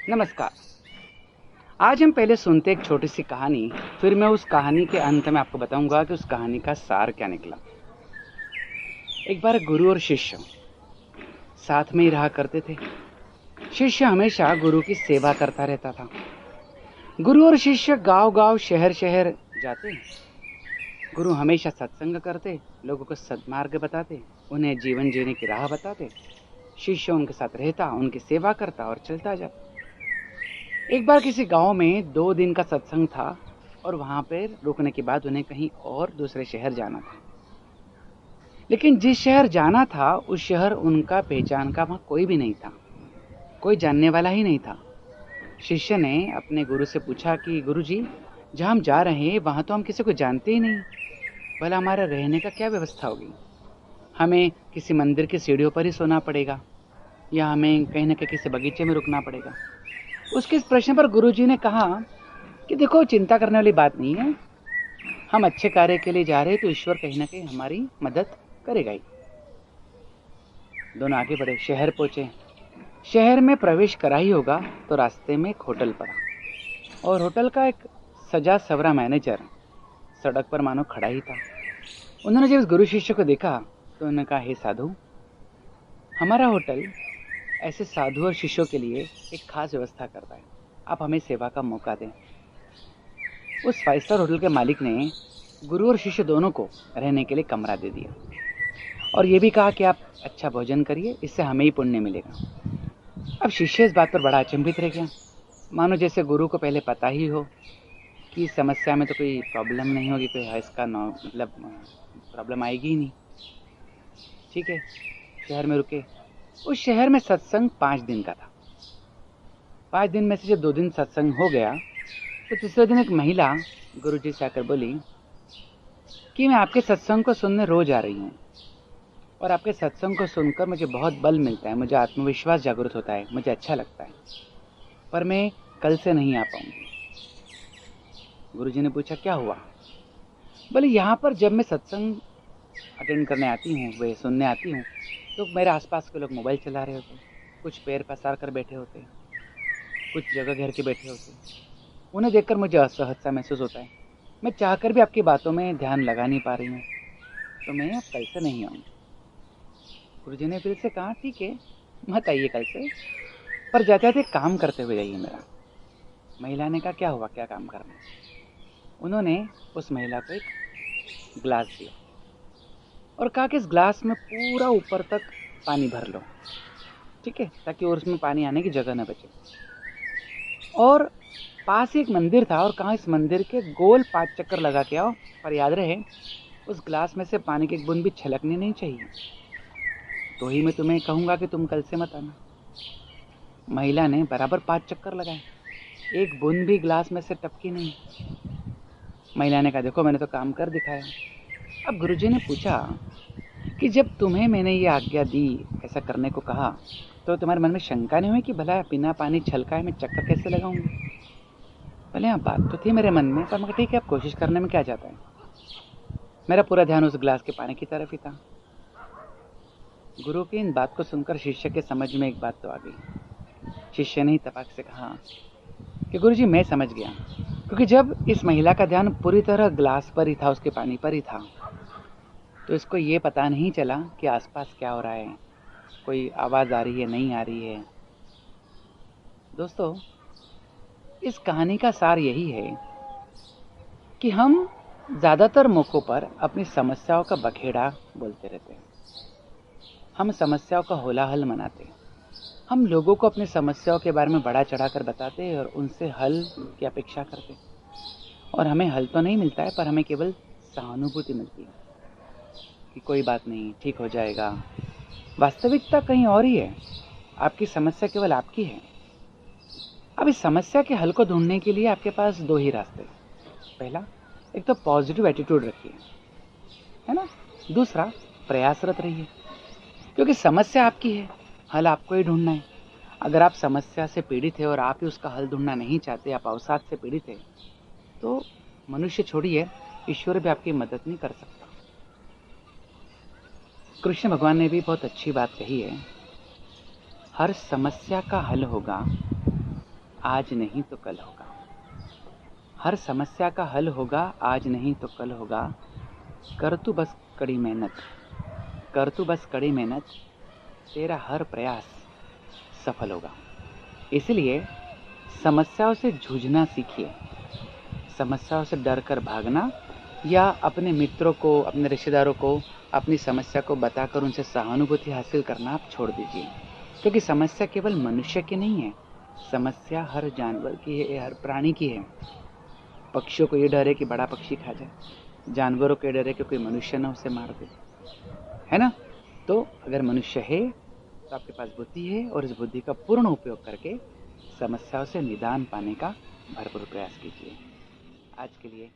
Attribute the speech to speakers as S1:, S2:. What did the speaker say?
S1: नमस्कार। आज हम पहले सुनते एक छोटी सी कहानी, फिर मैं उस कहानी के अंत में आपको बताऊंगा कि उस कहानी का सार क्या निकला। एक बार गुरु और शिष्य साथ में ही रहा करते थे। शिष्य हमेशा गुरु की सेवा करता रहता था। गुरु और शिष्य गांव-गांव, शहर-शहर जाते। गुरु हमेशा सत्संग करते, लोगों को सद्मार्ग बताते, उन्हें जीवन जीने की राह बताते। शिष्य उनके साथ रहता, उनकी सेवा करता और चलता जाता। एक बार किसी गांव में 2 दिन का सत्संग था और वहां पर रुकने के बाद उन्हें कहीं और दूसरे शहर जाना था। लेकिन जिस शहर जाना था उस शहर उनका पहचान का वहां कोई भी नहीं था, कोई जानने वाला ही नहीं था। शिष्य ने अपने गुरु से पूछा कि गुरुजी, जहाँ हम जा रहे हैं वहां तो हम किसी को जानते ही नहीं, भला हमारा रहने का क्या व्यवस्था होगी? हमें किसी मंदिर की सीढ़ियों पर ही सोना पड़ेगा या हमें कहीं न कहीं किसी बगीचे में रुकना पड़ेगा? उसके इस प्रश्न पर गुरुजी ने कहा कि देखो, चिंता करने वाली बात नहीं है। हम अच्छे कार्य के लिए जा रहे हैं तो ईश्वर कहीं ना कहीं हमारी मदद करेगा ही। दोनों आगे बढ़े, शहर पहुंचे। शहर में प्रवेश करा ही होगा तो रास्ते में एक होटल पड़ा और होटल का एक सजा सवरा मैनेजर सड़क पर मानो खड़ा ही था। उन्होंने जब इस गुरु शिष्य को देखा तो उन्होंने कहा, हे साधु, हमारा होटल ऐसे साधु और शिष्यों के लिए एक खास व्यवस्था करता है, आप हमें सेवा का मौका दें। उस 5 स्टार होटल के मालिक ने गुरु और शिष्य दोनों को रहने के लिए कमरा दे दिया और ये भी कहा कि आप अच्छा भोजन करिए, इससे हमें ही पुण्य मिलेगा। अब शिष्य इस बात पर बड़ा अचंभित रह गया, मानो जैसे गुरु को पहले पता ही हो कि इस समस्या में तो कोई प्रॉब्लम नहीं होगी, कोई इसका मतलब प्रॉब्लम आएगी ही नहीं। ठीक है, शहर में रुके। उस शहर में सत्संग 5 दिन का था। 5 दिन में से जब 2 दिन सत्संग हो गया तो तीसरे दिन एक महिला गुरु जी से आकर बोली कि मैं आपके सत्संग को सुनने रोज आ रही हूँ और आपके सत्संग को सुनकर मुझे बहुत बल मिलता है, मुझे आत्मविश्वास जागृत होता है, मुझे अच्छा लगता है, पर मैं कल से नहीं आ पाऊंगी। गुरुजी ने पूछा, क्या हुआ? बोले, यहाँ पर जब मैं सत्संग अटेंड करने आती हूँ, वे सुनने आती हूँ, तो मेरे आसपास के लोग मोबाइल चला रहे होते, कुछ पैर पसार कर बैठे होते, कुछ जगह घेर के बैठे होते। उन्हें देखकर मुझे असहज सा महसूस होता है। मैं चाहकर भी आपकी बातों में ध्यान लगा नहीं पा रही हूँ, तो मैं अब कल से नहीं आऊँगी। गुरुजी ने फिर से कहा, ठीक है, मत आइए कल से, पर जाते जाते काम करते हुए जाइए मेरा। महिला ने कहा, क्या हुआ, क्या काम करना? उन्होंने उस महिला को एक ग्लास दिया और कहा कि इस ग्लास में पूरा ऊपर तक पानी भर लो, ठीक है, ताकि और उसमें पानी आने की जगह न बचे। और पास ही एक मंदिर था और कहा, इस मंदिर के गोल 5 चक्कर लगा के आओ, पर याद रहे उस ग्लास में से पानी की एक बूंद भी छलकनी नहीं चाहिए, तो ही मैं तुम्हें कहूँगा कि तुम कल से मत आना। महिला ने बराबर 5 चक्कर लगाए, एक बूंद भी ग्लास में से टपकी नहीं। महिला ने कहा, देखो, मैंने तो काम कर दिखाया। अब गुरुजी ने पूछा कि जब तुम्हें मैंने ये आज्ञा दी, ऐसा करने को कहा, तो तुम्हारे मन में शंका नहीं हुई कि भला बिना पानी छलकाए मैं चक्कर कैसे लगाऊंगी? भले हाँ, बात तो थी मेरे मन में, पर मैं ठीक है, अब कोशिश करने में क्या जाता है। मेरा पूरा ध्यान उस ग्लास के पानी की तरफ ही था। गुरु की इन बात को सुनकर शिष्य के समझ में एक बात तो आ गई। शिष्य ने इत्तेफाक से कहा कि गुरुजी, मैं समझ गया, क्योंकि जब इस महिला का ध्यान पूरी तरह ग्लास पर ही था, उसके पानी पर ही था, तो इसको ये पता नहीं चला कि आसपास क्या हो रहा है, कोई आवाज़ आ रही है, नहीं आ रही है। दोस्तों, इस कहानी का सार यही है कि हम ज़्यादातर मौक़ों पर अपनी समस्याओं का बखेड़ा बोलते रहते हैं। हम समस्याओं का होलाहल मनाते हैं। हम लोगों को अपनी समस्याओं के बारे में बढ़ा चढ़ा कर बताते हैं और उनसे हल की अपेक्षा करते हैं, और हमें हल तो नहीं मिलता है, पर हमें केवल सहानुभूति मिलती है कि कोई बात नहीं, ठीक हो जाएगा। वास्तविकता कहीं और ही है। आपकी समस्या केवल आपकी है। अब इस समस्या के हल को ढूंढने के लिए आपके पास 2 ही रास्ते हैं। पहला, एक तो पॉजिटिव एटीट्यूड रखिए, है ना? दूसरा, प्रयासरत रहिए, क्योंकि समस्या आपकी है, हल आपको ही ढूंढना है। अगर आप समस्या से पीड़ित है और आप ही उसका हल ढूंढना नहीं चाहते, आप अवसाद से पीड़ित है, तो मनुष्य छोड़िए, ईश्वर भी आपकी मदद नहीं कर सकता। कृष्ण भगवान ने भी बहुत अच्छी बात कही है, हर समस्या का हल होगा आज नहीं तो कल होगा। हर समस्या का हल होगा, आज नहीं तो कल होगा। कर तू बस कड़ी मेहनत, कर तू बस कड़ी मेहनत, तेरा हर प्रयास सफल होगा। इसलिए समस्याओं से जूझना सीखिए। समस्याओं से डर कर भागना या अपने मित्रों को, अपने रिश्तेदारों को अपनी समस्या को बताकर उनसे सहानुभूति हासिल करना आप छोड़ दीजिए। क्योंकि समस्या केवल मनुष्य की नहीं है, समस्या हर जानवर की है, हर प्राणी की है। पक्षियों को ये डर है कि बड़ा पक्षी खा जाए, जानवरों को ये डर है कि कोई मनुष्य ना उसे मार दे, है ना? तो अगर मनुष्य है तो आपके पास बुद्धि है, और इस बुद्धि का पूर्ण उपयोग करके समस्याओं से निदान पाने का भरपूर प्रयास कीजिए। आज के लिए